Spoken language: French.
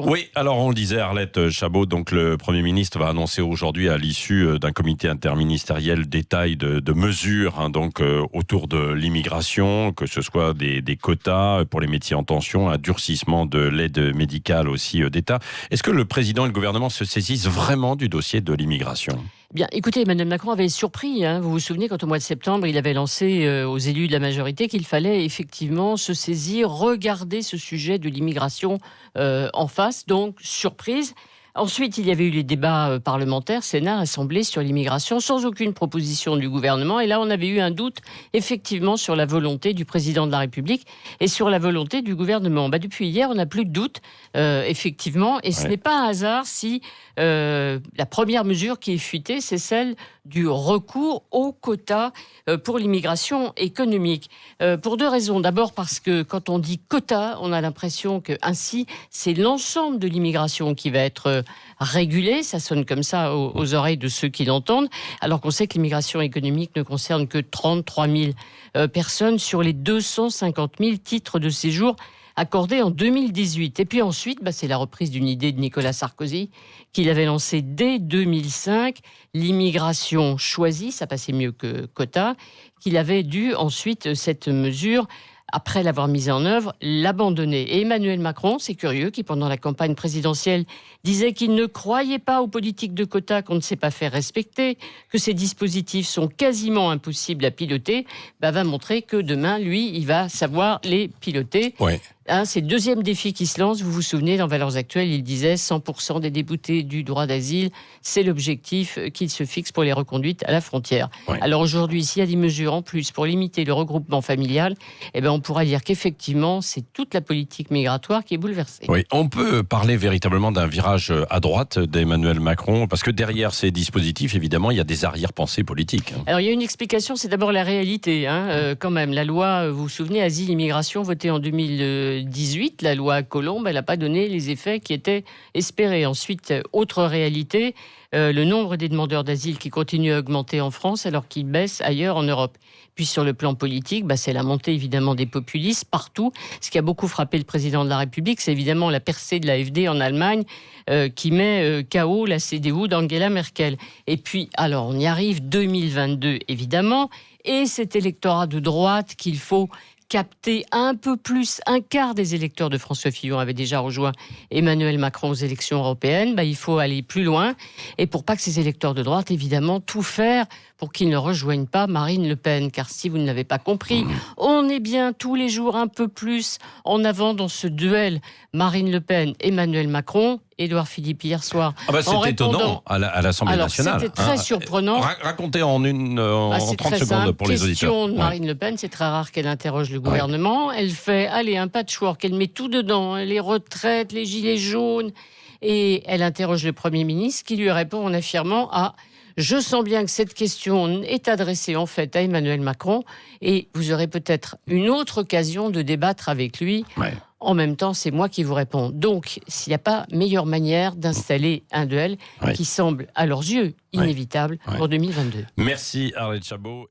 bonjour. Oui, alors on le disait, Arlette Chabot, donc le Premier ministre va annoncer aujourd'hui à l'issue d'un comité interministériel détail de mesures autour de l'immigration, que ce soit des quotas pour les métiers en tension, un durcissement de l'aide médicale aussi d'État. Est-ce que le président et le gouvernement se saisissent vraiment du dossier de l'immigration ? Bien, écoutez, Emmanuel Macron avait surpris. Vous vous souvenez, quand au mois de septembre, il avait lancé aux élus de la majorité qu'il fallait effectivement se saisir, regarder ce sujet de l'immigration en face. Donc, surprise. Ensuite, il y avait eu les débats parlementaires, Sénat, Assemblée, sur l'immigration, sans aucune proposition du gouvernement. Et là, on avait eu un doute, effectivement, sur la volonté du président de la République et sur la volonté du gouvernement. Depuis hier, on n'a plus de doute, effectivement. Et ce n'est pas un hasard si la première mesure qui est fuitée, c'est celle du recours aux quotas pour l'immigration économique. Pour deux raisons. D'abord parce que quand on dit quotas, on a l'impression que ainsi c'est l'ensemble de l'immigration qui va être régulée. Ça sonne comme ça aux oreilles de ceux qui l'entendent, alors qu'on sait que l'immigration économique ne concerne que 33 000 personnes sur les 250 000 titres de séjour accordé en 2018. Et puis ensuite, c'est la reprise d'une idée de Nicolas Sarkozy qu'il avait lancée dès 2005, l'immigration choisie, ça passait mieux que quota, qu'il avait dû ensuite, cette mesure, après l'avoir mise en œuvre, l'abandonner. Et Emmanuel Macron, c'est curieux, qui pendant la campagne présidentielle disait qu'il ne croyait pas aux politiques de quotas qu'on ne sait pas faire respecter, que ces dispositifs sont quasiment impossibles à piloter, va montrer que demain, lui, il va savoir les piloter. Ouais. C'est le deuxième défi qui se lance. Vous vous souvenez, dans Valeurs Actuelles, il disait 100% des déboutés du droit d'asile, c'est l'objectif qu'il se fixe pour les reconduites à la frontière. Ouais. Alors aujourd'hui, s'il y a des mesures en plus pour limiter le regroupement familial, on pourra dire qu'effectivement, c'est toute la politique migratoire qui est bouleversée. Oui, on peut parler véritablement d'un virage à droite d'Emmanuel Macron, parce que derrière ces dispositifs, évidemment, il y a des arrière-pensées politiques. Alors il y a une explication, c'est d'abord la réalité. Quand même, la loi, vous vous souvenez, Asile-Immigration, votée en 2018, la loi Colombe, elle n'a pas donné les effets qui étaient espérés. Ensuite, autre réalité, le nombre des demandeurs d'asile qui continue à augmenter en France alors qu'il baisse ailleurs en Europe. Puis sur le plan politique, c'est la montée évidemment des populistes partout. Ce qui a beaucoup frappé le président de la République, c'est évidemment la percée de l'AfD en Allemagne qui met KO la CDU d'Angela Merkel. Et puis, alors on y arrive, 2022 évidemment, et cet électorat de droite qu'il faut capter un peu plus. Un quart des électeurs de François Fillon avaient déjà rejoint Emmanuel Macron aux élections européennes. Il faut aller plus loin. Et pour pas que ces électeurs de droite, évidemment, tout faire pour qu'ils ne rejoignent pas Marine Le Pen. Car si vous ne l'avez pas compris, on est bien tous les jours un peu plus en avant dans ce duel Marine Le Pen, Emmanuel Macron. Édouard Philippe, hier soir. C'est étonnant à l'Assemblée nationale. C'était très surprenant. Racontez en 30 secondes pour les auditeurs. Question de Marine Le Pen, c'est très rare qu'elle interroge le gouvernement. Elle fait un patchwork, elle met tout dedans, les retraites, les gilets jaunes, et elle interroge le Premier ministre qui lui répond en affirmant je sens bien que cette question est adressée en fait à Emmanuel Macron et vous aurez peut-être une autre occasion de débattre avec lui. Ouais. En même temps, c'est moi qui vous réponds. Donc, s'il n'y a pas meilleure manière d'installer un duel qui semble, à leurs yeux, inévitable pour 2022. Merci Arlette Chabot.